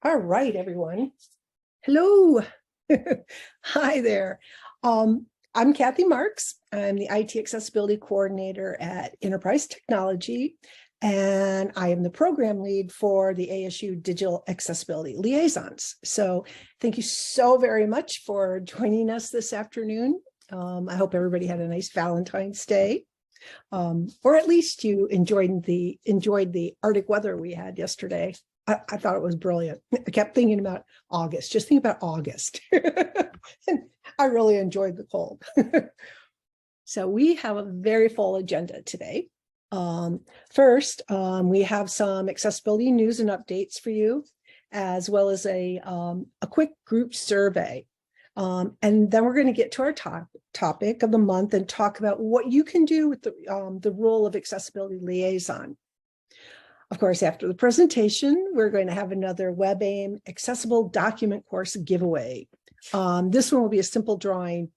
All right, everyone. Hello. Hi there. I'm Kathy Marks. I'm the IT Accessibility Coordinator at Enterprise Technology, and I am the program lead for the ASU Digital Accessibility Liaisons. So thank you so very much for joining us this afternoon. I hope everybody had a nice Valentine's Day, or at least you enjoyed the Arctic weather we had yesterday. I thought it was brilliant. I kept thinking about August, just think about August. And I really enjoyed the cold. So we have a very full agenda today. First, we have some accessibility news and updates for you, as well as a quick group survey. And then we're going to get to our topic of the month and talk about what you can do with the role of accessibility liaison. Of course, after the presentation, we're going to have another WebAIM accessible document course giveaway. This one will be a simple drawing,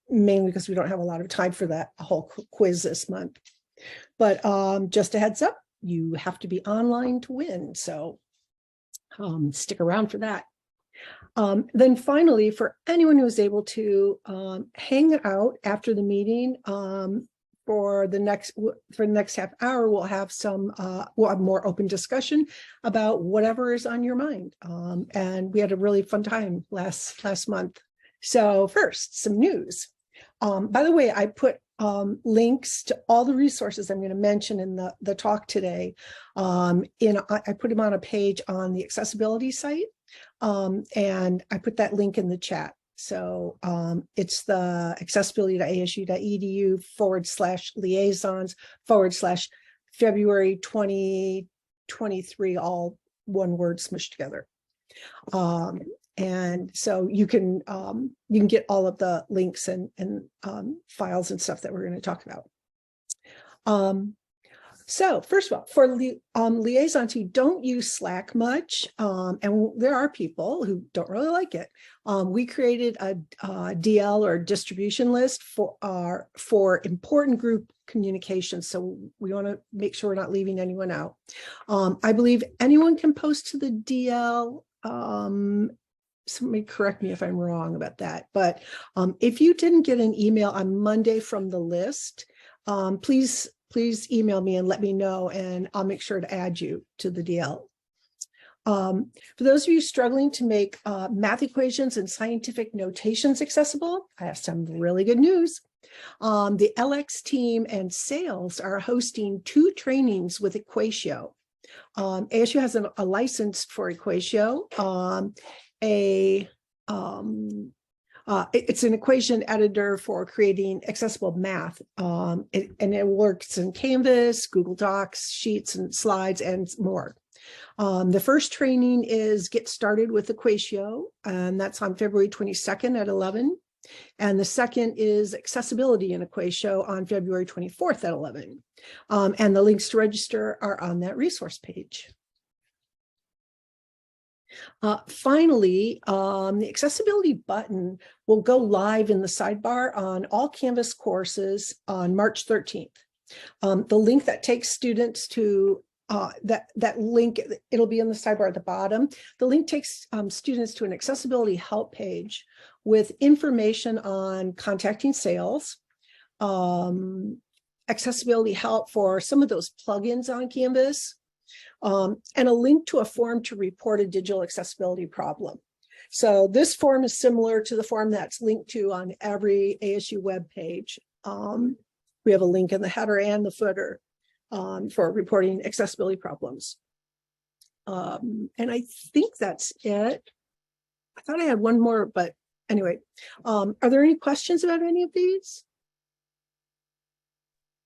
mainly because we don't have a lot of time for that whole quiz this month. But just a heads up, you have to be online to win. So stick around for that. Then finally, for anyone who is able to hang out after the meeting, for the next half hour, we'll have more open discussion about whatever is on your mind. And we had a really fun time last month. So first, some news. By the way, I put links to all the resources I'm going to mention in the talk today. I put them on a page on the accessibility site, and I put that link in the chat. So it's the accessibility.asu.edu/liaisons/February 2023, all one word smushed together. And so you can get all of the links and files and stuff that we're going to talk about. So first of all, for liaisons who don't use Slack much, and there are people who don't really like it, we created a DL or distribution list for important group communications. So we want to make sure we're not leaving anyone out. I believe anyone can post to the DL. Somebody correct me if I'm wrong about that. But if you didn't get an email on Monday from the list, please email me and let me know, and I'll make sure to add you to the DL. For those of you struggling to make math equations and scientific notations accessible, I have some really good news. The LX team and sales are hosting 2 trainings with Equatio. ASU has a license for Equatio. It's an equation editor for creating accessible math, and it works in Canvas, Google Docs, Sheets, and Slides, and more. The first training is Get Started with Equatio, and that's on February 22nd at 11. And the second is Accessibility in Equatio on February 24th at 11. And the links to register are on that resource page. Finally, the accessibility button will go live in the sidebar on all Canvas courses on March 13th. The link that takes students to that link, it'll be in the sidebar at the bottom. The link takes students to an accessibility help page with information on contacting sales, accessibility help for some of those plugins on Canvas, and a link to a form to report a digital accessibility problem. So this form is similar to the form that's linked to on every ASU web page. We have a link in the header and the footer for reporting accessibility problems. And I think that's it. I thought I had one more, but anyway, are there any questions about any of these?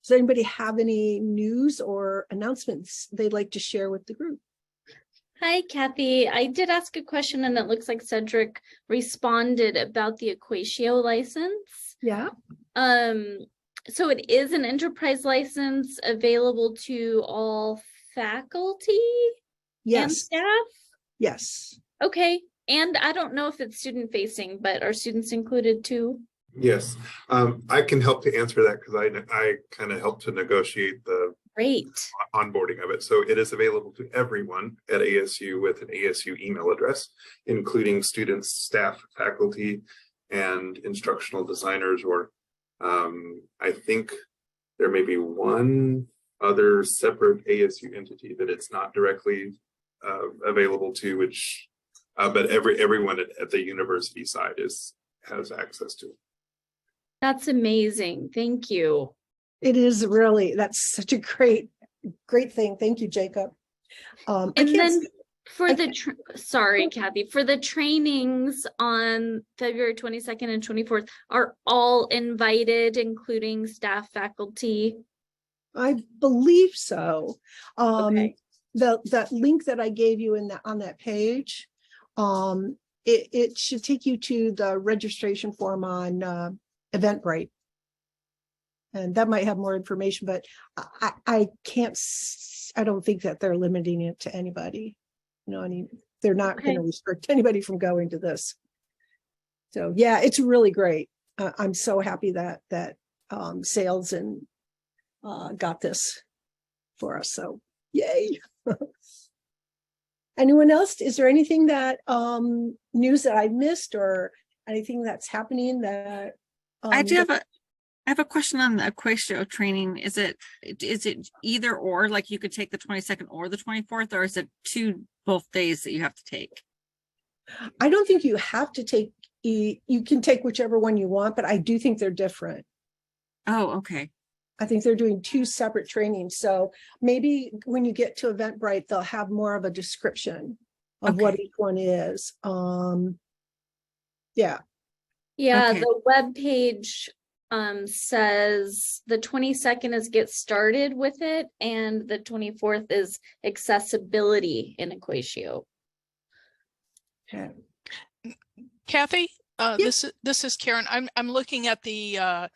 Does anybody have any news or announcements they'd like to share with the group? Hi, Kathy. I did ask a question, and it looks like Cedric responded about the Equatio license. Yeah. So it is an enterprise license available to all faculty and staff? Yes. Okay. And I don't know if it's student facing, but are students included too? Yes, I can help to answer that because I kind of helped to negotiate the Great. onboarding of it. So it is available to everyone at ASU with an ASU email address, including students, staff, faculty, and instructional designers, or I think there may be one other separate ASU entity that it's not directly available to, which but everyone at the university side has access to it. That's amazing. Thank you. It is really, that's such a great thing. Thank you, Jacob. And then for sorry, Kathy, for the trainings on February 22nd and 24th, are all invited, including staff, faculty? I believe so. Okay. That link that I gave you on that page, it should take you to the registration form on Eventbrite. And that might have more information, but I don't think that they're limiting it to anybody. I mean, they're not going to restrict anybody from going to this. So yeah, it's really great. I'm so happy that Sales and got this for us. So yay. Anyone else? Is there anything that news that I missed or anything that's happening that I have a question on the Equatio training. Is it either or, like you could take the 22nd or the 24th, or is it both days that you have to take? I don't think you have to take, you can take whichever one you want, but I do think they're different. Oh, okay. I think they're doing two separate trainings. So maybe when you get to Eventbrite, they'll have more of a description of what each one is. Yeah. Yeah, Okay. the web page says the 22nd is get started with it, and the 24th is accessibility in Equatio. Okay. Kathy, Yes. this is Karen. I'm looking at the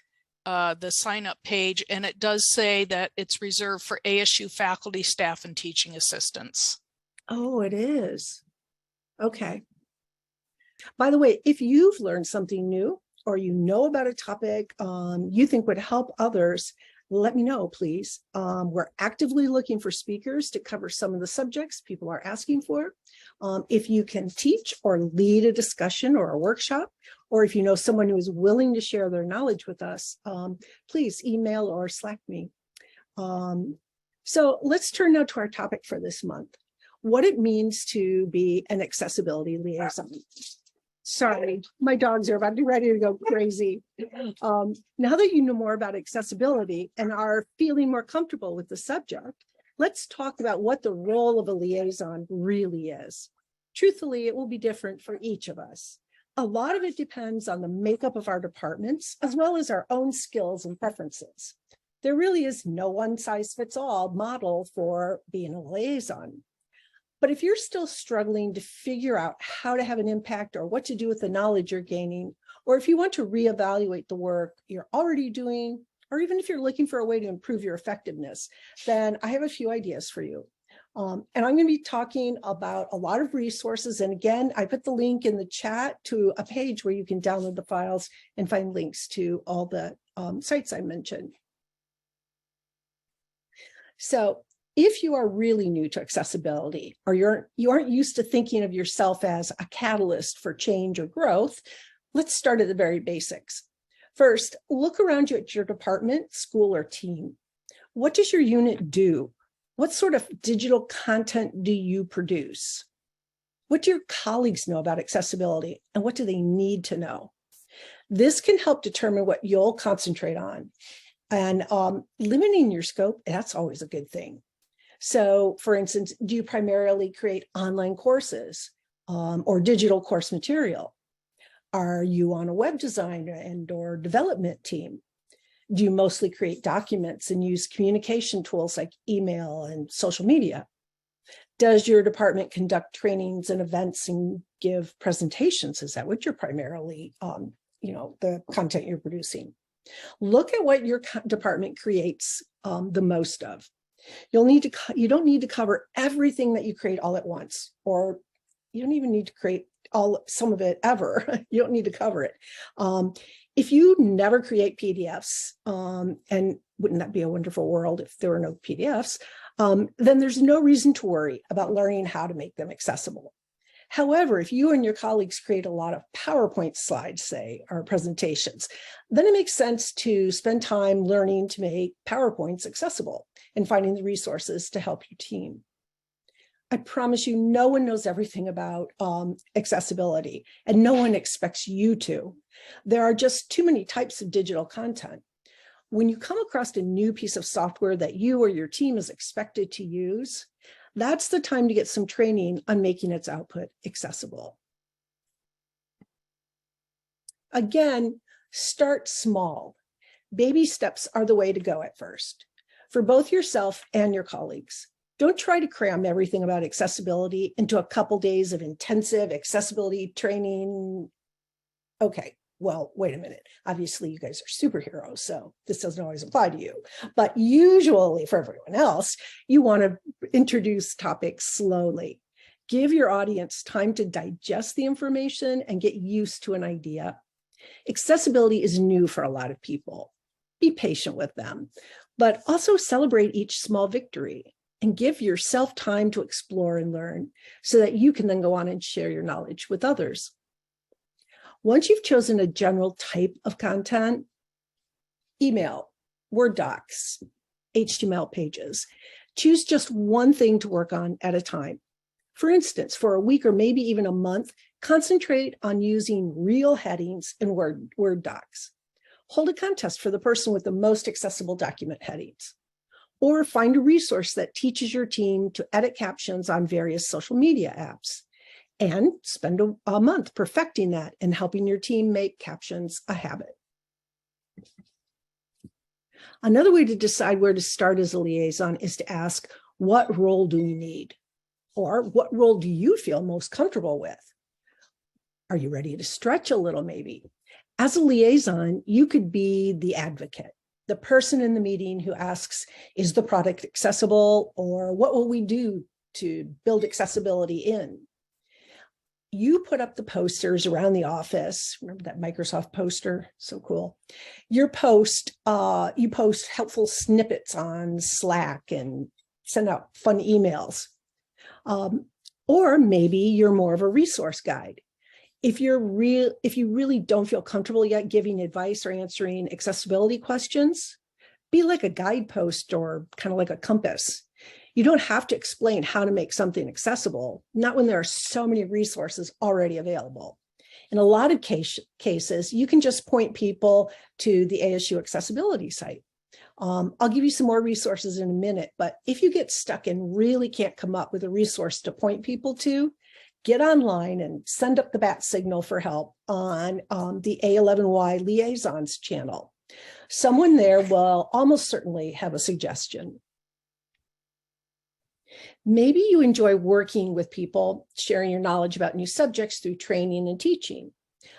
sign up page, and it does say that it's reserved for ASU faculty, staff, and teaching assistants. Oh, it is. Okay. By the way, if you've learned something new or you know about a topic you think would help others, let me know, please. We're actively looking for speakers to cover some of the subjects people are asking for. If you can teach or lead a discussion or a workshop, or if you know someone who is willing to share their knowledge with us, please email or Slack me. So let's turn now to our topic for this month, what it means to be an accessibility liaison. Sorry, my dogs are about to be ready to go crazy. Now that you know more about accessibility and are feeling more comfortable with the subject, let's talk about what the role of a liaison really is. Truthfully, it will be different for each of us. A lot of it depends on the makeup of our departments, as well as our own skills and preferences. There really is no one-size-fits-all model for being a liaison. But if you're still struggling to figure out how to have an impact or what to do with the knowledge you're gaining, or if you want to reevaluate the work you're already doing, or even if you're looking for a way to improve your effectiveness, then I have a few ideas for you. And I'm going to be talking about a lot of resources. And again, I put the link in the chat to a page where you can download the files and find links to all the sites I mentioned. So if you are really new to accessibility, or you aren't used to thinking of yourself as a catalyst for change or growth, let's start at the very basics. First, look around you at your department, school, or team. What does your unit do? What sort of digital content do you produce? What do your colleagues know about accessibility, and what do they need to know? This can help determine what you'll concentrate on. And limiting your scope, that's always a good thing. So, for instance, do you primarily create online courses or digital course material? Are you on a web design or development team? Do you mostly create documents and use communication tools like email and social media? Does your department conduct trainings and events and give presentations? Is that what you're primarily, the content you're producing? Look at what your department creates the most of. You don't need to cover everything that you create all at once, or you don't even need to create some of it ever. You don't need to cover it. If you never create PDFs, and wouldn't that be a wonderful world if there were no PDFs? Then there's no reason to worry about learning how to make them accessible. However, if you and your colleagues create a lot of PowerPoint slides, say, or presentations, then it makes sense to spend time learning to make PowerPoints accessible and finding the resources to help your team. I promise you, no one knows everything about accessibility, and no one expects you to. There are just too many types of digital content. When you come across a new piece of software that you or your team is expected to use, that's the time to get some training on making its output accessible. Again, start small. Baby steps are the way to go at first, for both yourself and your colleagues. Don't try to cram everything about accessibility into a couple days of intensive accessibility training. Okay, well, wait a minute. Obviously, you guys are superheroes, so this doesn't always apply to you. But usually for everyone else, you want to introduce topics slowly. Give your audience time to digest the information and get used to an idea. Accessibility is new for a lot of people. Be patient with them, but also celebrate each small victory and give yourself time to explore and learn so that you can then go on and share your knowledge with others. Once you've chosen a general type of content, email, Word docs, HTML pages, choose just one thing to work on at a time. For instance, for a week or maybe even a month, concentrate on using real headings in Word docs. Hold a contest for the person with the most accessible document headings. Or find a resource that teaches your team to edit captions on various social media apps. And spend a month perfecting that and helping your team make captions a habit. Another way to decide where to start as a liaison is to ask, what role do we need? Or what role do you feel most comfortable with? Are you ready to stretch a little maybe? As a liaison, you could be the advocate, the person in the meeting who asks, is the product accessible? Or what will we do to build accessibility in? You put up the posters around the office. Remember that Microsoft poster? So cool. You post helpful snippets on Slack and send out fun emails. Or maybe you're more of a resource guide. If you really don't feel comfortable yet giving advice or answering accessibility questions, be like a guidepost or kind of like a compass. You don't have to explain how to make something accessible, not when there are so many resources already available. In a lot of cases, you can just point people to the ASU accessibility site. I'll give you some more resources in a minute, but if you get stuck and really can't come up with a resource to point people to, get online and send up the bat signal for help on the A11Y Liaisons channel. Someone there will almost certainly have a suggestion. Maybe you enjoy working with people, sharing your knowledge about new subjects through training and teaching.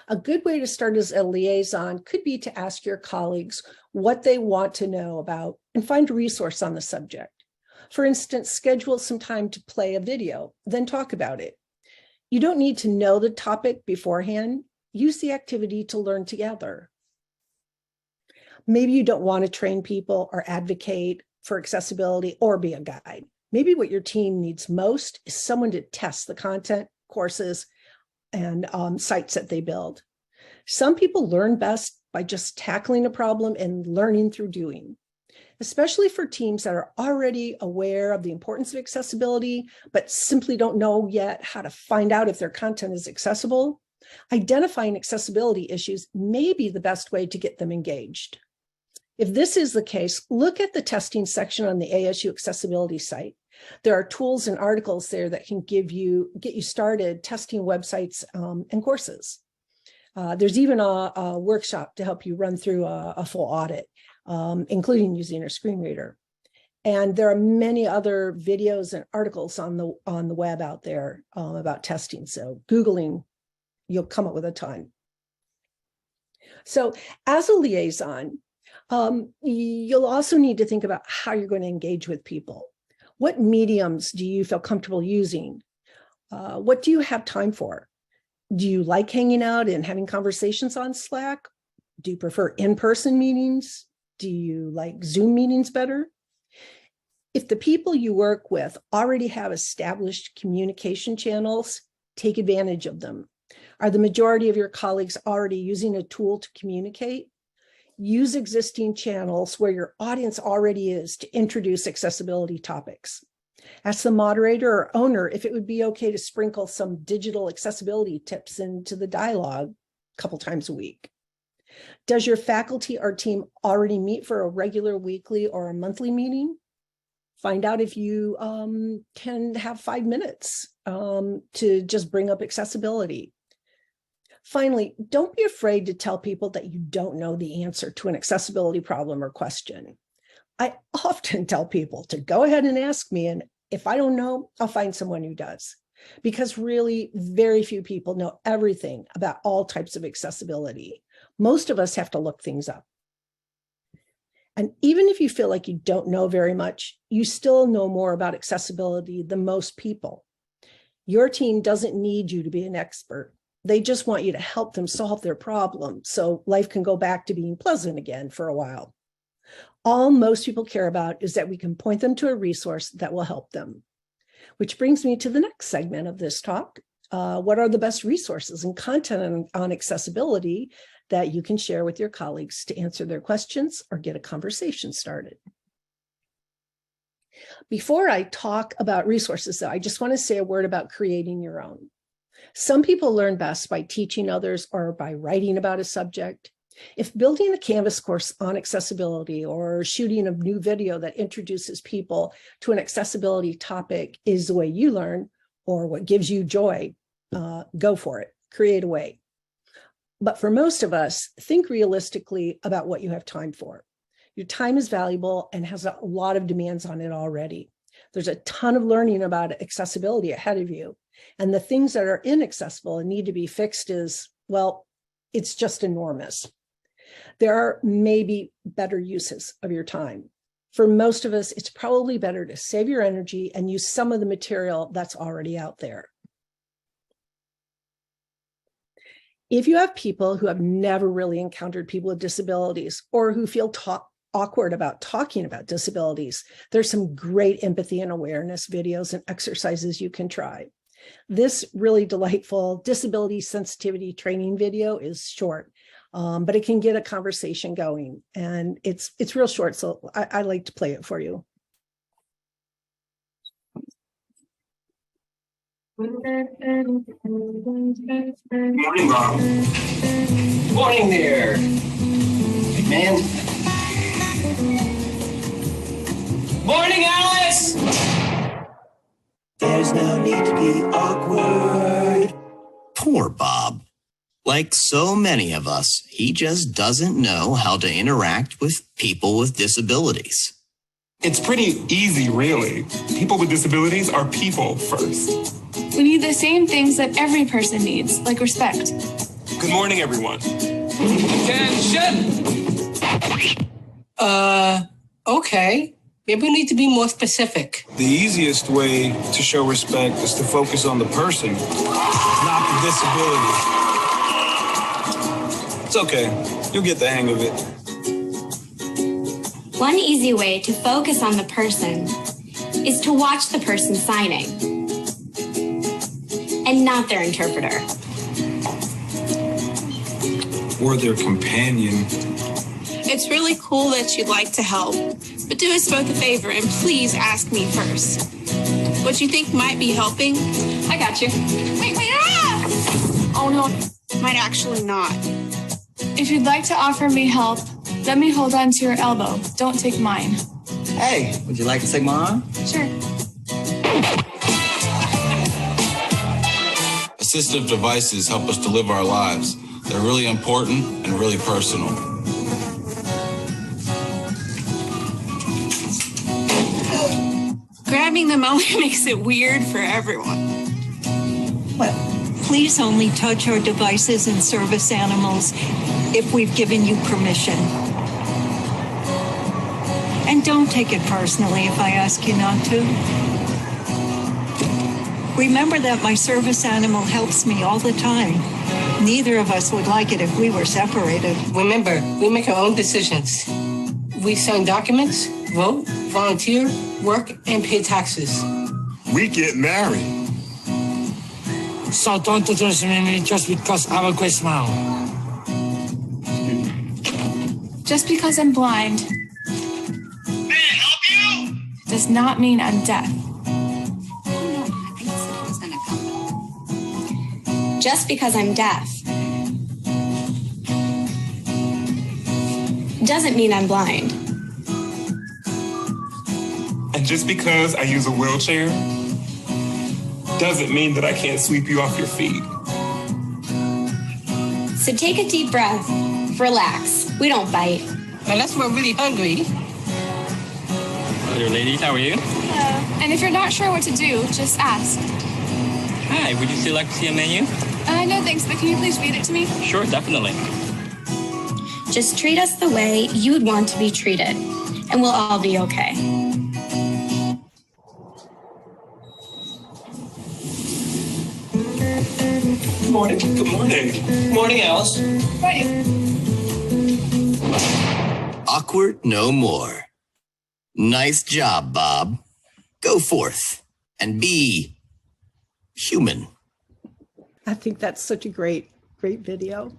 A good way to start as a liaison could be to ask your colleagues what they want to know about and find a resource on the subject. For instance, schedule some time to play a video, then talk about it. You don't need to know the topic beforehand. Use the activity to learn together. Maybe you don't want to train people or advocate for accessibility or be a guide. Maybe what your team needs most is someone to test the content, courses, and sites that they build. Some people learn best by just tackling a problem and learning through doing, especially for teams that are already aware of the importance of accessibility, but simply don't know yet how to find out if their content is accessible. Identifying accessibility issues may be the best way to get them engaged. If this is the case, look at the testing section on the ASU accessibility site. There are tools and articles there that can get you started testing websites and courses. There's even a workshop to help you run through a full audit, including using a screen reader. And there are many other videos and articles on the web out there about testing. So Googling, you'll come up with a ton. So as a liaison, you'll also need to think about how you're going to engage with people. What mediums do you feel comfortable using? What do you have time for? Do you like hanging out and having conversations on Slack? Do you prefer in-person meetings? Do you like Zoom meetings better? If the people you work with already have established communication channels, take advantage of them. Are the majority of your colleagues already using a tool to communicate? Use existing channels where your audience already is to introduce accessibility topics. Ask the moderator or owner if it would be okay to sprinkle some digital accessibility tips into the dialogue a couple times a week. Does your faculty or team already meet for a regular weekly or a monthly meeting? Find out if you can have 5 minutes to just bring up accessibility. Finally, don't be afraid to tell people that you don't know the answer to an accessibility problem or question. I often tell people to go ahead and ask me, and if I don't know, I'll find someone who does. Because really, very few people know everything about all types of accessibility. Most of us have to look things up. And even if you feel like you don't know very much, you still know more about accessibility than most people. Your team doesn't need you to be an expert. They just want you to help them solve their problem so life can go back to being pleasant again for a while. All most people care about is that we can point them to a resource that will help them. Which brings me to the next segment of this talk. What are the best resources and content on accessibility that you can share with your colleagues to answer their questions or get a conversation started? Before I talk about resources, though, I just want to say a word about creating your own. Some people learn best by teaching others or by writing about a subject. If building a Canvas course on accessibility or shooting a new video that introduces people to an accessibility topic is the way you learn or what gives you joy, go for it, create a way. But for most of us, think realistically about what you have time for. Your time is valuable and has a lot of demands on it already. There's a ton of learning about accessibility ahead of you. And the things that are inaccessible and need to be fixed is, well, it's just enormous. There are maybe better uses of your time. For most of us, it's probably better to save your energy and use some of the material that's already out there. If you have people who have never really encountered people with disabilities or who feel awkward about talking about disabilities, there's some great empathy and awareness videos and exercises you can try. This really delightful disability sensitivity training video is short, but it can get a conversation going, and it's real short, so I like to play it for you. Morning, Bob. Morning there. Big man. Morning, Alice! There's no need to be awkward. Poor Bob. Like so many of us, he just doesn't know how to interact with people with disabilities. It's pretty easy, really. People with disabilities are people first. We need the same things that every person needs, like respect. Good morning, everyone. Attention! Okay. Maybe we need to be more specific. The easiest way to show respect is to focus on the person, not the disability. It's okay. You'll get the hang of it. One easy way to focus on the person is to watch the person signing and not their interpreter. Or their companion. It's really cool that you'd like to help, but do us both a favor and please ask me first. What you think might be helping? I got you. Wait, ah! Oh no, might actually not. If you'd like to offer me help, let me hold on to your elbow. Don't take mine. Hey, would you like to take my arm? Sure. Assistive devices help us to live our lives. They're really important and really personal. Grabbing them only makes it weird for everyone. Well, please only touch our devices and service animals if we've given you permission. And don't take it personally if I ask you not to. Remember that my service animal helps me all the time. Neither of us would like it if we were separated. Remember, we make our own decisions. We sign documents, vote, volunteer, work, and pay taxes. We get married. So don't address me just because I have a great smile. Just because I'm blind does not mean I'm deaf. Just because I'm deaf doesn't mean I'm blind. And just because I use a wheelchair doesn't mean that I can't sweep you off your feet. So take a deep breath, relax. We don't bite. Unless we're really hungry. Hello, ladies. How are you? Hello. And if you're not sure what to do, just ask. Hi. Would you still like to see a menu? No, thanks, but can you please read it to me? Sure, definitely. Just treat us the way you'd want to be treated, and we'll all be okay. Good morning. Good morning. Good morning, Alice. Right. Awkward no more. Nice job, Bob. Go forth and be human. I think that's such a great video.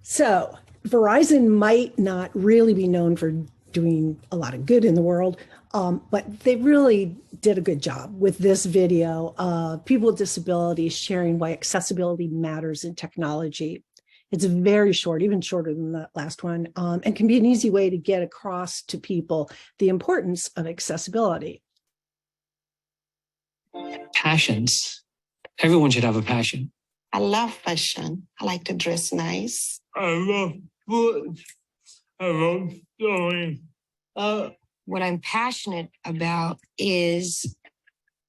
So Verizon might not really be known for doing a lot of good in the world, but they really did a good job with this video of people with disabilities sharing why accessibility matters in technology. It's very short, even shorter than the last one, and can be an easy way to get across to people the importance of accessibility. Passions. Everyone should have a passion. I love fashion. I like to dress nice. I love books. I love sewing. What I'm passionate about is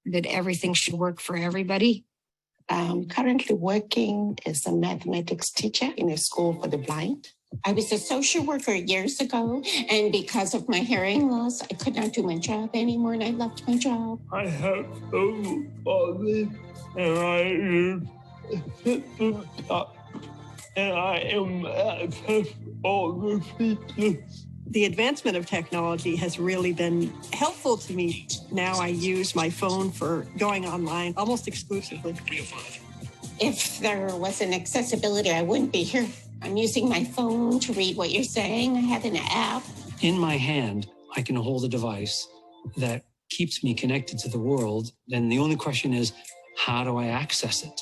that everything should work for everybody. I'm currently working as a mathematics teacher in a school for the blind. I was a social worker years ago, and because of my hearing loss, I could not do my job anymore, and I left my job. I have so body, and I use assistant and I am access all the features. The advancement of technology has really been helpful to me. Now I use my phone for going online almost exclusively. If there wasn't accessibility, I wouldn't be here. I'm using my phone to read what you're saying. I have an app. In my hand, I can hold a device that keeps me connected to the world. And the only question is, how do I access it?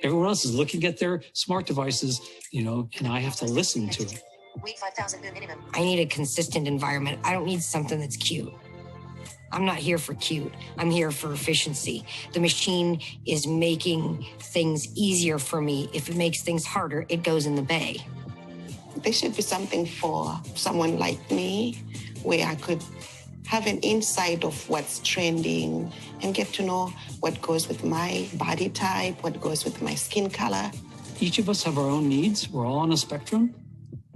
Everyone else is looking at their smart devices, and I have to listen to it. Week 5,000 minimum. I need a consistent environment. I don't need something that's cute. I'm not here for cute. I'm here for efficiency. The machine is making things easier for me. If it makes things harder, it goes in the bay. There should be something for someone like me where I could have an insight of what's trending and get to know what goes with my body type, what goes with my skin color. Each of us have our own needs. We're all on a spectrum.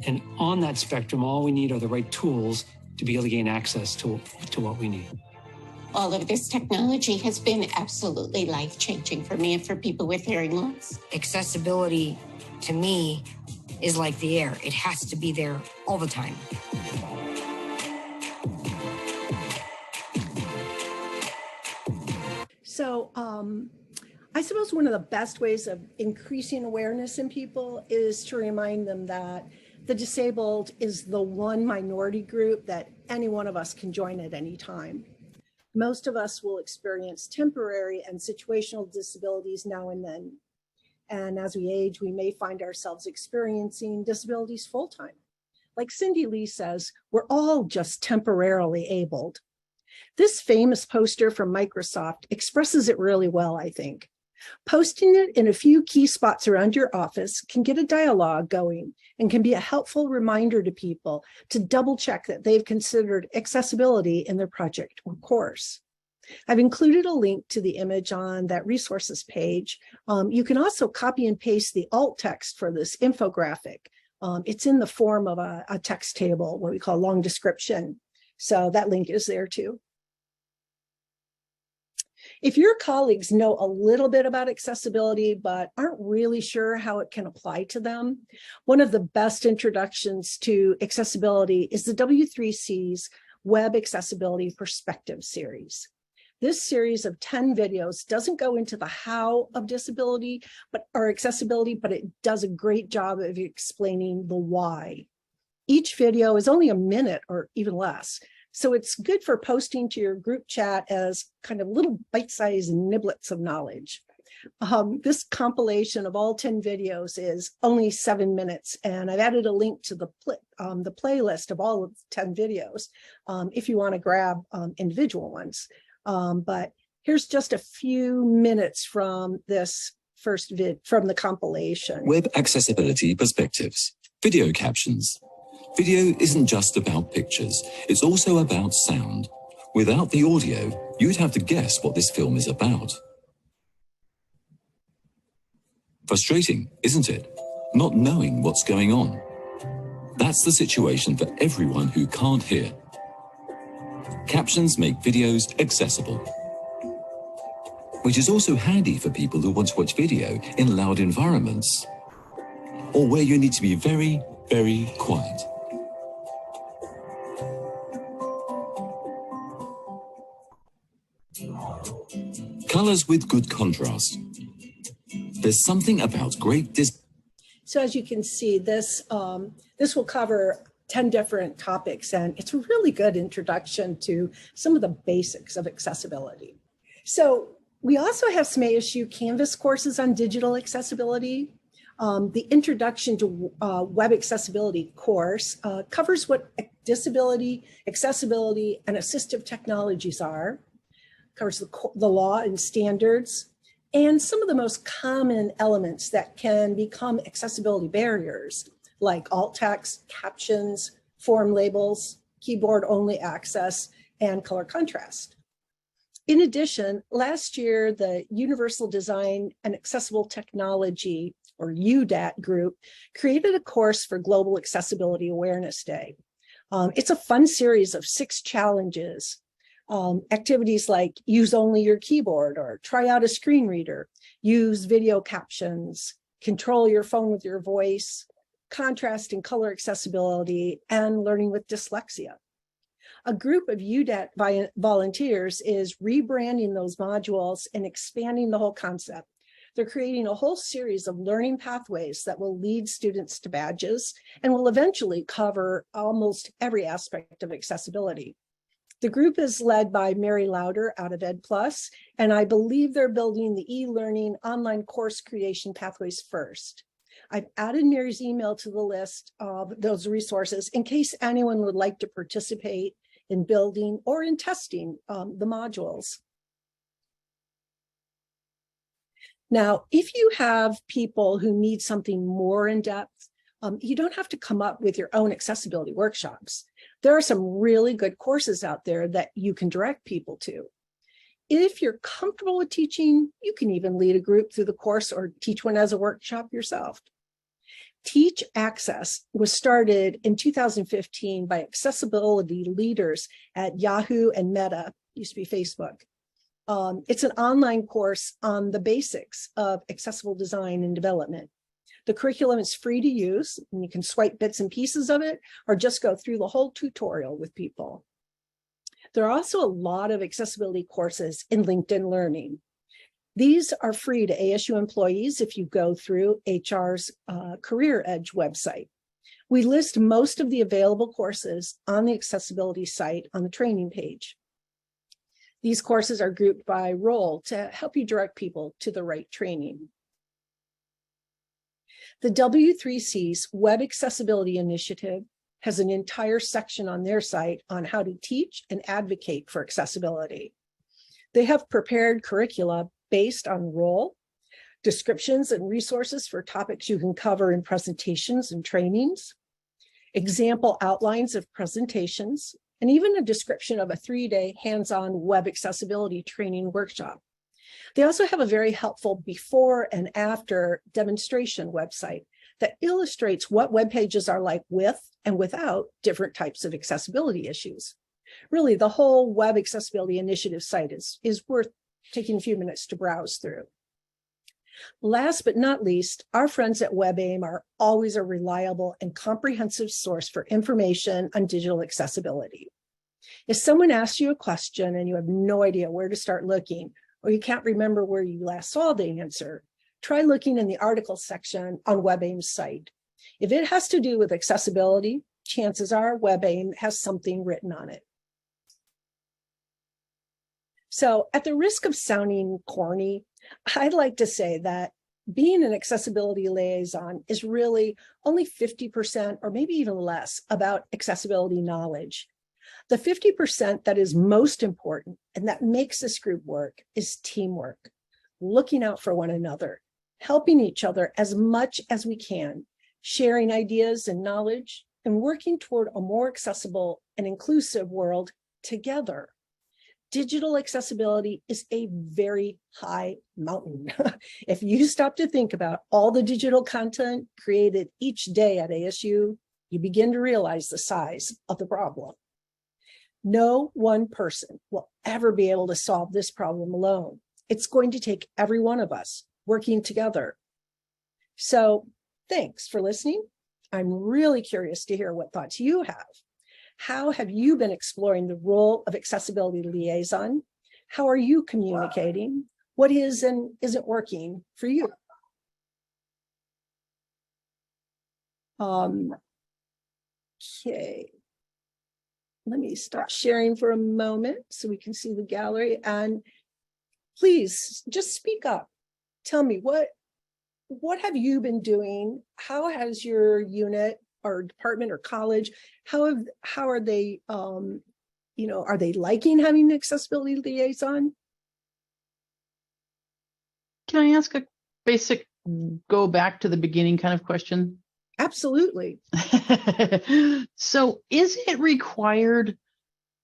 And on that spectrum, all we need are the right tools to be able to gain access to what we need. All of this technology has been absolutely life-changing for me and for people with hearing loss. Accessibility, to me, is like the air. It has to be there all the time. So I suppose one of the best ways of increasing awareness in people is to remind them that the disabled is the one minority group that any one of us can join at any time. Most of us will experience temporary and situational disabilities now and then. And as we age, we may find ourselves experiencing disabilities full-time. Like Cindy Lee says, we're all just temporarily abled. This famous poster from Microsoft expresses it really well, I think. Posting it in a few key spots around your office can get a dialogue going and can be a helpful reminder to people to double check that they've considered accessibility in their project or course. I've included a link to the image on that resources page. You can also copy and paste the alt text for this infographic. It's in the form of a text table, what we call long description. So that link is there too. If your colleagues know a little bit about accessibility, but aren't really sure how it can apply to them, one of the best introductions to accessibility is the W3C's Web Accessibility Perspective series. This series of 10 videos doesn't go into the how of disability or accessibility, but it does a great job of explaining the why. Each video is only a minute or even less, so it's good for posting to your group chat as kind of little bite-sized niblets of knowledge. This compilation of all 10 videos is only 7 minutes, and I've added a link to the playlist of all of the 10 videos if you want to grab individual ones. But here's just a few minutes from this first from the compilation. Web accessibility perspectives, video captions. Video isn't just about pictures, it's also about sound. Without the audio, you'd have to guess what this film is about. Frustrating, isn't it? Not knowing what's going on. That's the situation for everyone who can't hear. Captions make videos accessible, which is also handy for people who want to watch video in loud environments or where you need to be very, very quiet. Colors with good contrast. There's something about So as you can see, this will cover 10 different topics, and it's a really good introduction to some of the basics of accessibility. So we also have some ASU Canvas courses on digital accessibility. The Introduction to Web Accessibility course covers what disability, accessibility, and assistive technologies are, covers the law and standards, and some of the most common elements that can become accessibility barriers, like alt text, captions, form labels, keyboard-only access, and color contrast. In addition, last year, the Universal Design and Accessible Technology, or UDAT group, created a course for Global Accessibility Awareness Day. It's a fun series of 6 challenges. Activities like use only your keyboard or try out a screen reader, use video captions, control your phone with your voice, contrast and color accessibility, and learning with dyslexia. A group of UDAT volunteers is rebranding those modules and expanding the whole concept. They're creating a whole series of learning pathways that will lead students to badges and will eventually cover almost every aspect of accessibility. The group is led by Mary Lauder out of Ed Plus, and I believe they're building the e-learning online course creation pathways first. I've added Mary's email to the list of those resources in case anyone would like to participate in building or in testing the modules. Now, if you have people who need something more in depth, you don't have to come up with your own accessibility workshops. There are some really good courses out there that you can direct people to. If you're comfortable with teaching, you can even lead a group through the course or teach one as a workshop yourself. Teach Access was started in 2015 by accessibility leaders at Yahoo and Meta, used to be Facebook. It's an online course on the basics of accessible design and development. The curriculum is free to use, and you can swipe bits and pieces of it or just go through the whole tutorial with people. There are also a lot of accessibility courses in LinkedIn Learning. These are free to ASU employees if you go through HR's Career Edge website. We list most of the available courses on the accessibility site on the training page. These courses are grouped by role to help you direct people to the right training. The W3C's Web Accessibility Initiative has an entire section on their site on how to teach and advocate for accessibility. They have prepared curricula based on role, descriptions and resources for topics you can cover in presentations and trainings, example outlines of presentations, and even a description of a 3-day hands-on web accessibility training workshop. They also have a very helpful before and after demonstration website that illustrates what web pages are like with and without different types of accessibility issues. Really, the whole Web Accessibility Initiative site is worth taking a few minutes to browse through. Last but not least, our friends at WebAIM are always a reliable and comprehensive source for information on digital accessibility. If someone asks you a question and you have no idea where to start looking, or you can't remember where you last saw the answer, try looking in the article section on WebAIM's site. If it has to do with accessibility, chances are WebAIM has something written on it. So at the risk of sounding corny, I'd like to say that being an accessibility liaison is really only 50% or maybe even less about accessibility knowledge. The 50% that is most important and that makes this group work is teamwork, looking out for one another, helping each other as much as we can, sharing ideas and knowledge, and working toward a more accessible and inclusive world together. Digital accessibility is a very high mountain. If you stop to think about all the digital content created each day at ASU, you begin to realize the size of the problem. No one person will ever be able to solve this problem alone. It's going to take every one of us working together. So thanks for listening. I'm really curious to hear what thoughts you have. How have you been exploring the role of accessibility liaison? How are you communicating? What is and isn't working for you? Okay. Let me stop sharing for a moment so we can see the gallery, and please just speak up. Tell me what have you been doing? How has your unit or department or college, how are they, are they liking having an accessibility liaison? Can I ask a basic go back to the beginning kind of question? Absolutely. So is it required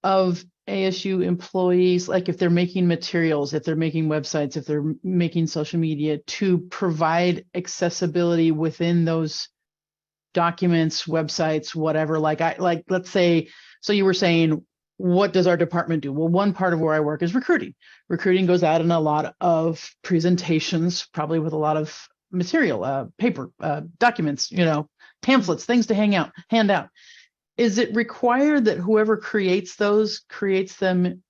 of ASU employees, like if they're making materials, if they're making websites, if they're making social media, to provide accessibility within those documents, websites, whatever? Let's say, so you were saying, what does our department do? Well, one part of where I work is recruiting. Recruiting goes out in a lot of presentations, probably with a lot of material, paper, documents, pamphlets, things to hand out. Is it required that whoever creates those creates them?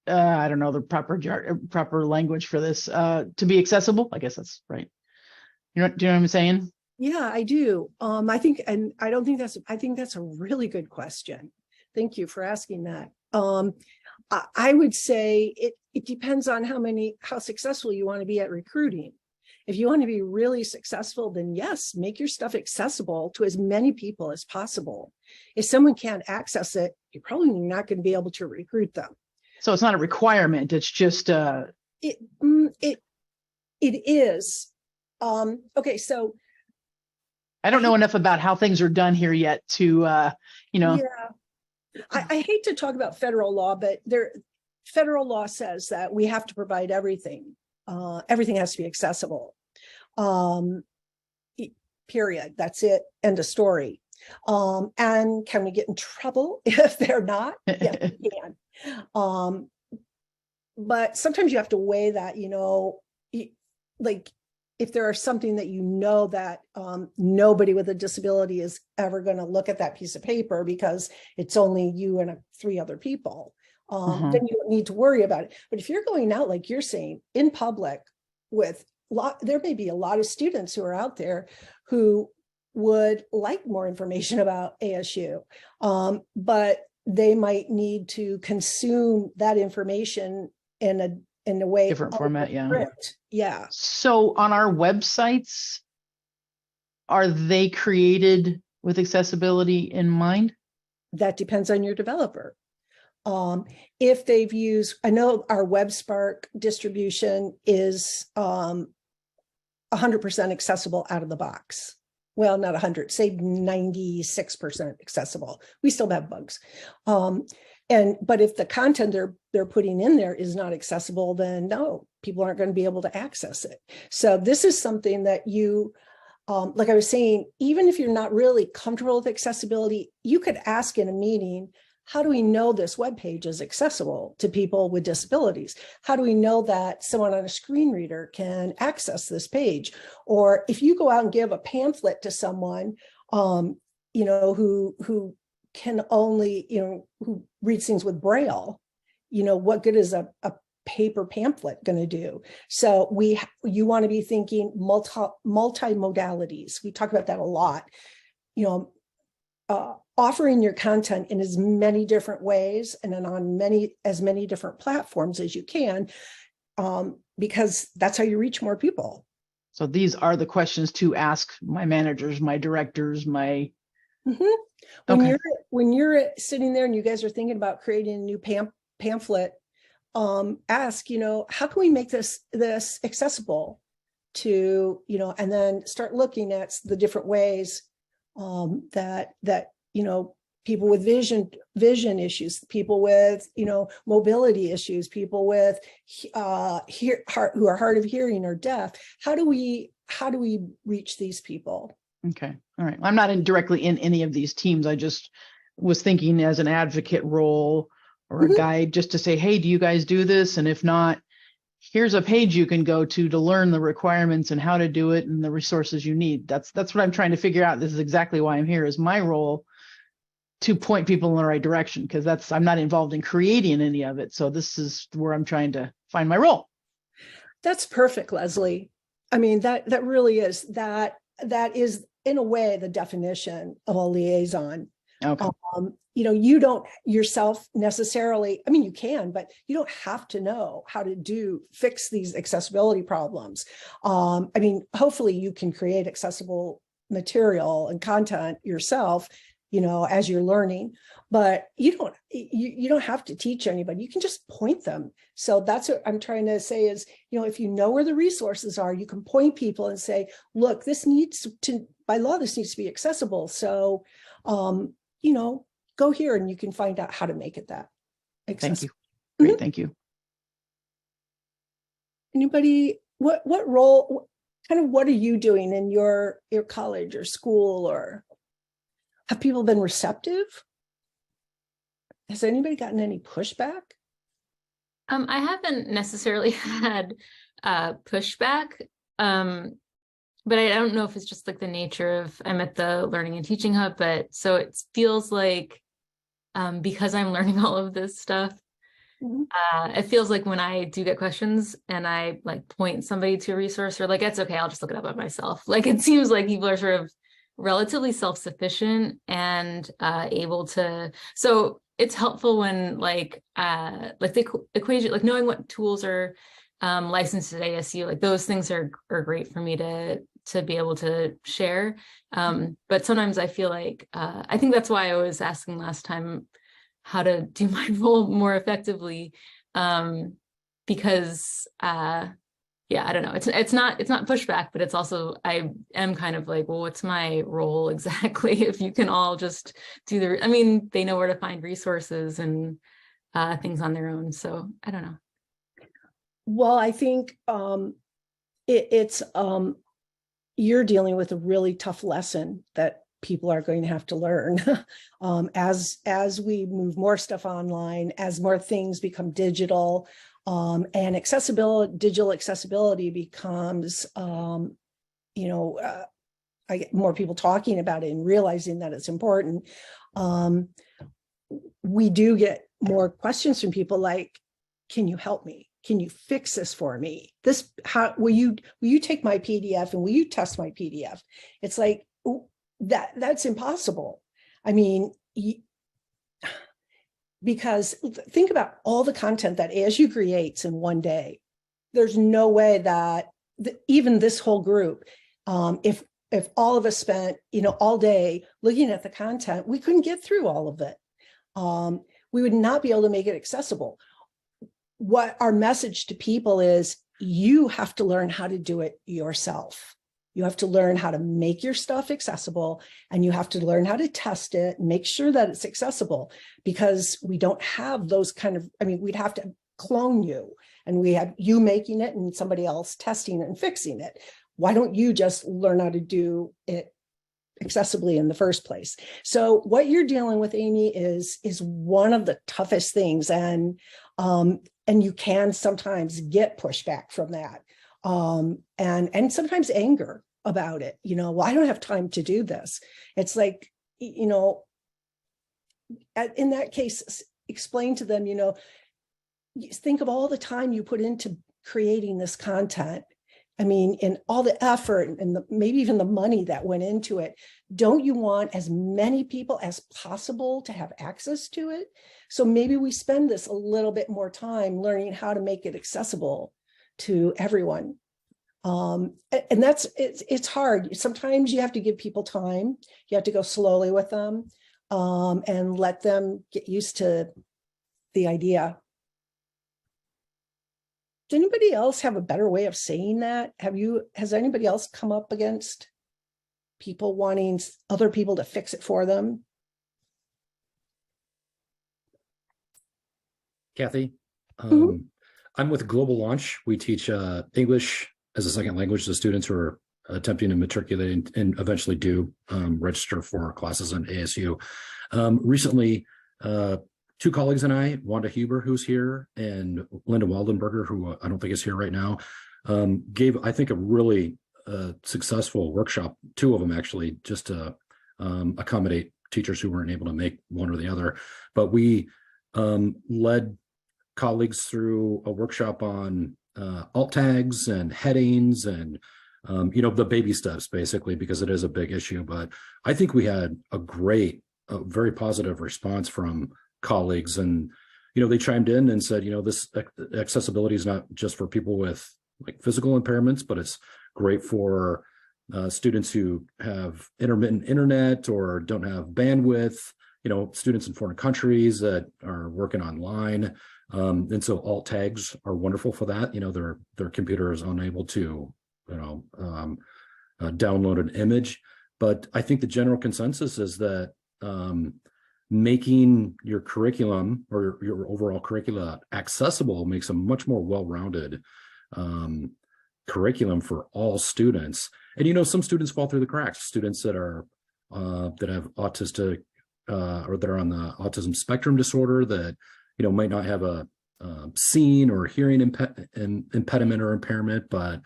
I don't know the proper language for this, to be accessible. I guess that's right. Do you know what I'm saying? Yeah, I do. I think that's a really good question. Thank you for asking that. I would say it depends on how successful you want to be at recruiting. If you want to be really successful, then yes, make your stuff accessible to as many people as possible. If someone can't access it, you're probably not going to be able to recruit them. So it's not a requirement. It's just it is. Okay, so I don't know enough about how things are done here yet to, Yeah, I hate to talk about federal law, but federal law says that we have to provide everything. Everything has to be accessible. Period. That's it. End of story. And can we get in trouble if they're not? Yeah, we can. But sometimes you have to weigh that, like if there is something that that nobody with a disability is ever going to look at that piece of paper because it's only you and 3 other people, then you don't need to worry about it. But if you're going out, like you're saying, in public with there may be a lot of students who are out there who would like more information about ASU, but they might need to consume that information in a way different format. Yeah. So on our websites, are they created with accessibility in mind? That depends on your developer. If they've used, I know our WebSpark distribution is 100% accessible out of the box. Well, not 100, say 96% accessible. We still have bugs. But if the content they're putting in there is not accessible, then no, people aren't going to be able to access it. So this is something that you, like I was saying, even if you're not really comfortable with accessibility, you could ask in a meeting, how do we know this web page is accessible to people with disabilities? How do we know that someone on a screen reader can access this page? Or if you go out and give a pamphlet to someone, you know, who can only, you know, who reads things with Braille, you know, what good is a paper pamphlet going to do? So you want to be thinking multi-modalities. We talk about that a lot. You know, offering your content in as many different ways and then on as many different platforms as you can, because that's how you reach more people. So these are the questions to ask my managers, my directors, my. Mm-hmm. When you're sitting there and you guys are thinking about creating a new pamphlet, ask, you know, how can we make this accessible to, you know, and then start looking at the different ways that you know, people with vision issues, people with, you know, mobility issues, people with who are hard of hearing or deaf. How do we reach these people? Okay. All right. I'm not directly in any of these teams. I just was thinking as an advocate role or a guide, just to say, hey, do you guys do this? And if not, here's a page you can go to learn the requirements and how to do it and the resources you need. That's what I'm trying to figure out. This is exactly why I'm here, is my role to point people in the right direction, because I'm not involved in creating any of it. So this is where I'm trying to find my role. That's perfect, Leslie. I mean, that really is, that is in a way the definition of a liaison. Okay. You know, you don't yourself necessarily, I mean, you can, but you don't have to know how to fix these accessibility problems. I mean, hopefully you can create accessible material and content yourself, you know, as you're learning, but you don't have to teach anybody. You can just point them. So that's what I'm trying to say is, you know, if you know where the resources are, you can point people and say, look, by law, this needs to be accessible. So, you know, go here and you can find out how to make it that accessible. Thank you. Great. Thank you. Anybody, what role, kind of what are you doing in your college or school, or have people been receptive? Has anybody gotten any pushback? I haven't necessarily had pushback, but I don't know if it's just like the nature of, I'm at the Learning and Teaching Hub, but so it feels like because I'm learning all of this stuff, it feels like when I do get questions and I like point somebody to a resource, or like, it's okay, I'll just look it up by myself. Like, it seems like people are sort of relatively self-sufficient and able to, so it's helpful when like the equation, like knowing what tools are licensed at ASU, like those things are great for me to be able to share. But sometimes I feel like, I think that's why I was asking last time how to do my role more effectively, because yeah, I don't know. It's not pushback, but it's also, I am kind of like, well, what's my role exactly? If you can all just do I mean, they know where to find resources and things on their own. So I don't know. Well, I think it's you're dealing with a really tough lesson that people are going to have to learn as we move more stuff online, as more things become digital. And digital accessibility becomes, you know, I get more people talking about it and realizing that it's important. We do get more questions from people like, can you help me? Can you fix this for me? How will you take my PDF and will you test my PDF? It's like, that's impossible. I mean, because think about all the content that ASU creates in one day. There's no way that even this whole group, if all of us spent, you know, all day looking at the content, we couldn't get through all of it. We would not be able to make it accessible. What our message to people is, you have to learn how to do it yourself. You have to learn how to make your stuff accessible, and you have to learn how to test it and make sure that it's accessible, because we don't have those kind of, I mean, we'd have to clone you, and we have you making it and somebody else testing it and fixing it. Why don't you just learn how to do it accessibly in the first place. So what you're dealing with, Amy, is one of the toughest things, and you can sometimes get pushback from that, and sometimes anger about it. Well, I don't have time to do this. It's like, in that case, explain to them, think of all the time you put into creating this content. I mean, and all the effort and maybe even the money that went into it. Don't you want as many people as possible to have access to it? So maybe we spend this a little bit more time learning how to make it accessible to everyone. And it's hard. Sometimes you have to give people time. You have to go slowly with them, and let them get used to the idea. Does anybody else have a better way of saying that? Has anybody else come up against people wanting other people to fix it for them? Kathy, I'm with Global Launch. We teach English as a second language to students who are attempting to matriculate and eventually do register for classes in ASU. Recently, two colleagues and I, Wanda Huber, who's here, and Linda Waldenberger, who I don't think is here right now, gave, I think, a really successful workshop, two of them actually, just to accommodate teachers who weren't able to make one or the other. But we led colleagues through a workshop on alt tags and headings and the baby steps, basically, because it is a big issue. But I think we had a very positive response from colleagues, and they chimed in and said, this accessibility is not just for people with like physical impairments, but it's great for students who have intermittent internet or don't have bandwidth, students in foreign countries that are working online. And so alt tags are wonderful for that. Their computer is unable to download an image. But I think the general consensus is that making your curriculum or your overall curricula accessible makes a much more well-rounded curriculum for all students. And some students fall through the cracks. Students that are that have autistic or that are on the autism spectrum disorder that might not have a seeing or hearing impediment or impairment, but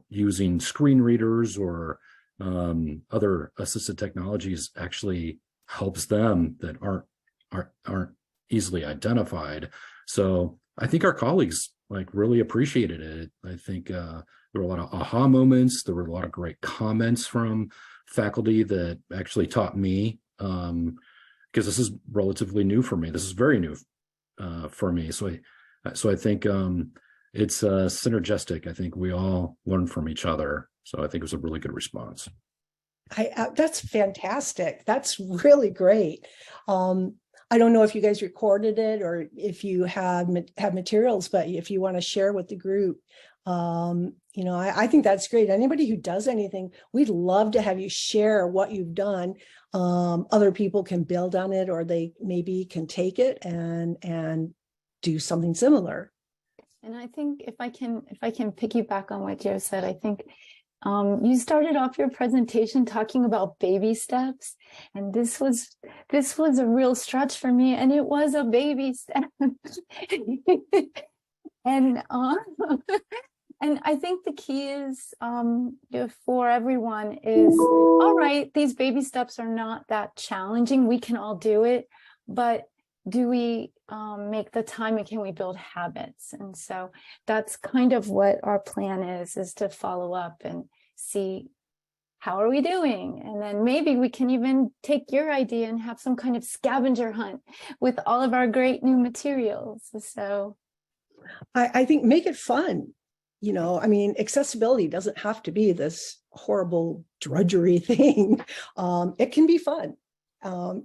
using screen readers or other assistive technologies actually helps them that aren't easily identified. So I think our colleagues really appreciated it. I think there were a lot of aha moments. There were a lot of great comments from faculty that actually taught me, because this is relatively new for me. This is very new for me. So I think it's synergistic. I think we all learn from each other. So I think it was a really good response. That's fantastic. That's really great. I don't know if you guys recorded it or if you have materials, but if you want to share with the group, I think that's great. Anybody who does anything, we'd love to have you share what you've done. Other people can build on it, or they maybe can take it and do something similar. And I think if I can piggyback on what Joe said, I think you started off your presentation talking about baby steps, and this was a real stretch for me, and it was a baby step. And I think the key is for everyone is, all right, these baby steps are not that challenging. We can all do it, but do we make the time, and can we build habits? And so that's kind of what our plan is to follow up and see how are we doing? And then maybe we can even take your idea and have some kind of scavenger hunt with all of our great new materials. So I think make it fun. Accessibility doesn't have to be this horrible drudgery thing. It can be fun.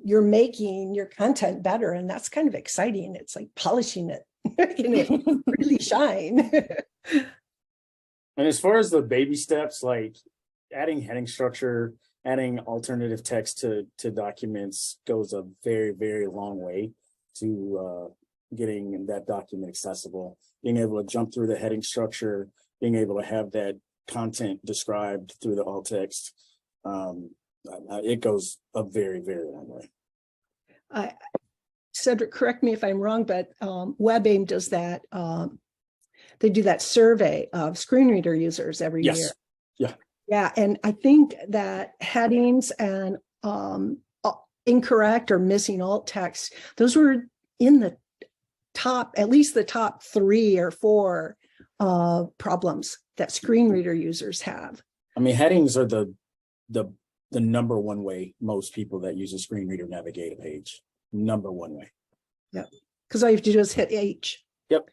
You're making your content better, and that's kind of exciting. It's like polishing it, making it really shine. And as far as the baby steps, like adding heading structure, adding alternative text to documents goes a very, very long way to getting that document accessible. Being able to jump through the heading structure, being able to have that content described through the alt text It goes a very, very long way. Cedric, correct me if I'm wrong, but WebAIM does that. They do that survey of screen reader users every year. Yeah. Yeah, and I think that headings and incorrect or missing alt text, those were in the top, at least the top 3 or 4 problems that screen reader users have. I mean, headings are the number one way most people that use a screen reader navigate a page. Number one way. Yep. Because all you have to do is hit H. Yep.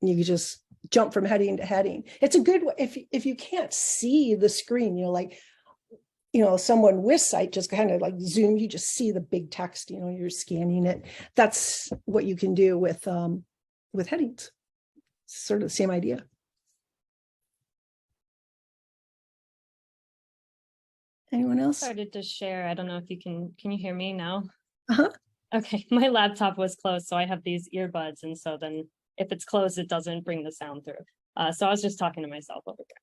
You can just jump from heading to heading. It's a good way if you can't see the screen, like, someone with sight just kind of like zoom, you just see the big text, you're scanning it. That's what you can do with headings. Sort of the same idea. Anyone else? Started to share. I don't know if you can you hear me now? Uh-huh. Okay, my laptop was closed, so I have these earbuds, and so then if it's closed, it doesn't bring the sound through. So I was just talking to myself over there.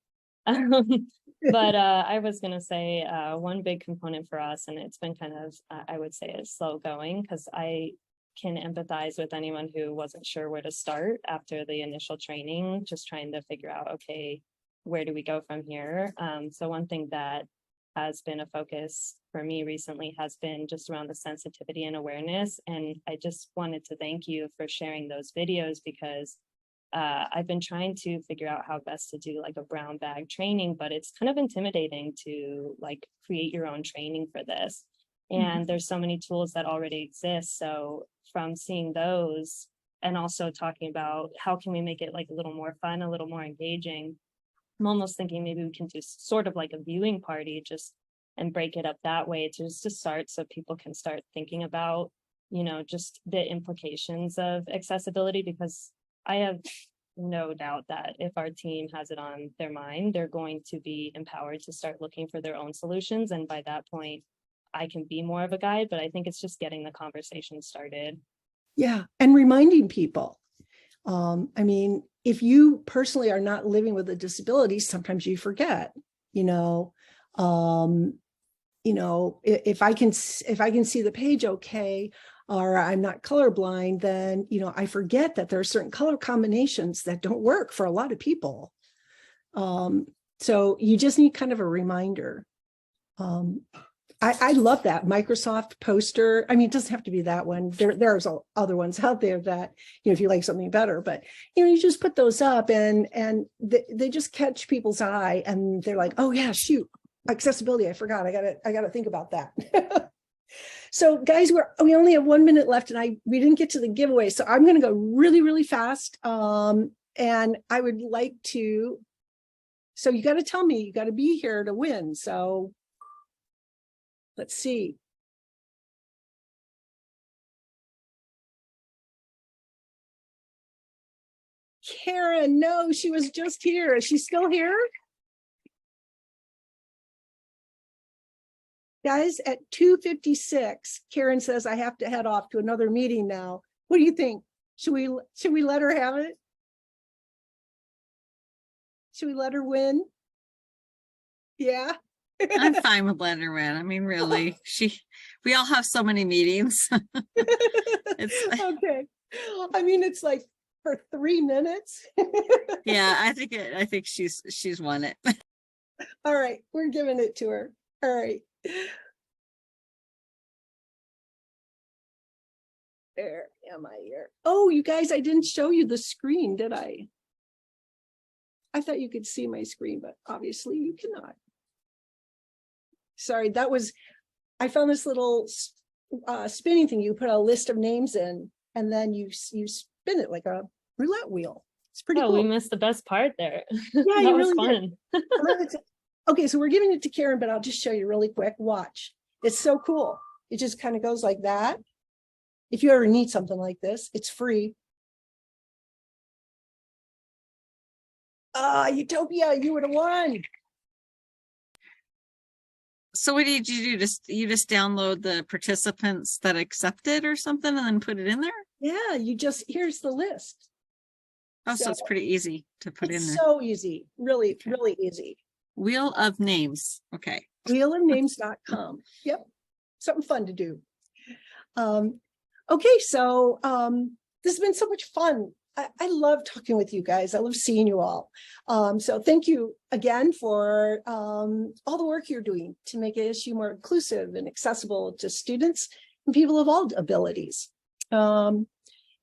But I was going to say one big component for us, and it's been kind of, I would say, is slow going, because I can empathize with anyone who wasn't sure where to start after the initial training, just trying to figure out, okay, where do we go from here? So one thing that has been a focus for me recently has been just around the sensitivity and awareness. And I just wanted to thank you for sharing those videos, because I've been trying to figure out how best to do like a brown bag training, but it's kind of intimidating to like create your own training for this. And there's so many tools that already exist. So from seeing those and also talking about how can we make it like a little more fun, a little more engaging, I'm almost thinking maybe we can do sort of like a viewing party and break it up that way to start, so people can start thinking about, just the implications of accessibility, because I have no doubt that if our team has it on their mind, they're going to be empowered to start looking for their own solutions. And by that point, I can be more of a guide, but I think it's just getting the conversation started. Yeah, and reminding people. I mean, if you personally are not living with a disability, sometimes you forget, if I can see the page okay, or I'm not colorblind, then, I forget that there are certain color combinations that don't work for a lot of people. So you just need kind of a reminder. I love that Microsoft poster. I mean, it doesn't have to be that one. There's other ones out there that, if you like something better, but, you just put those up and they just catch people's eye, and they're like, oh yeah, shoot, accessibility. I forgot. I gotta think about that. So guys, we only have 1 minute left, and we didn't get to the giveaway. So I'm going to go really, really fast. And I would like to, so you got to tell me, you got to be here to win. So let's see. Karen, no, she was just here. Is she still here? Guys, at 2:56, Karen says I have to head off to another meeting now. What do you think? Should we let her have it? Should we let her win? Yeah. I'm fine with letting her win. I mean, really, we all have so many meetings. Okay. I mean, it's like for 3 minutes. Yeah, I think she's won it. All right, we're giving it to her. All right. Where am I here? Oh, you guys, I didn't show you the screen, did I? I thought you could see my screen, but obviously you cannot. Sorry, I found this little spinning thing. You put a list of names in, and then you spin it like a roulette wheel. It's pretty cool. We missed the best part there. Yeah, that was really fun. Okay, so we're giving it to Karen, but I'll just show you really quick. Watch. It's so cool. It just kind of goes like that. If you ever need something like this, it's free. Utopia, you would have won. So what did you do? You just download the participants that accepted or something and then put it in there? Yeah, here's the list. Oh, so it's pretty easy to put in there. So easy. Really, really easy. Wheel of names. Okay. wheelandnames.com. Yep, something fun to do. Okay, so this has been so much fun. I love talking with you guys. I love seeing you all. So thank you again for all the work you're doing to make ASU more inclusive and accessible to students and people of all abilities.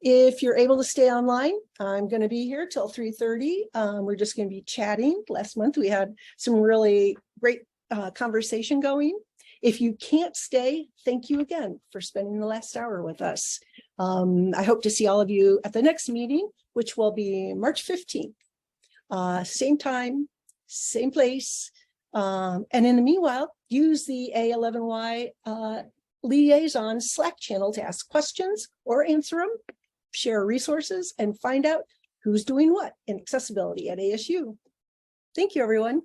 If you're able to stay online, I'm going to be here till 3:30. We're just going to be chatting. Last month, we had some really great conversation going. If you can't stay, thank you again for spending the last hour with us. I hope to see all of you at the next meeting, which will be March 15th. Same time, same place. And in the meanwhile, use the A11Y Liaison Slack channel to ask questions or answer them, share resources, and find out who's doing what in accessibility at ASU. Thank you, everyone.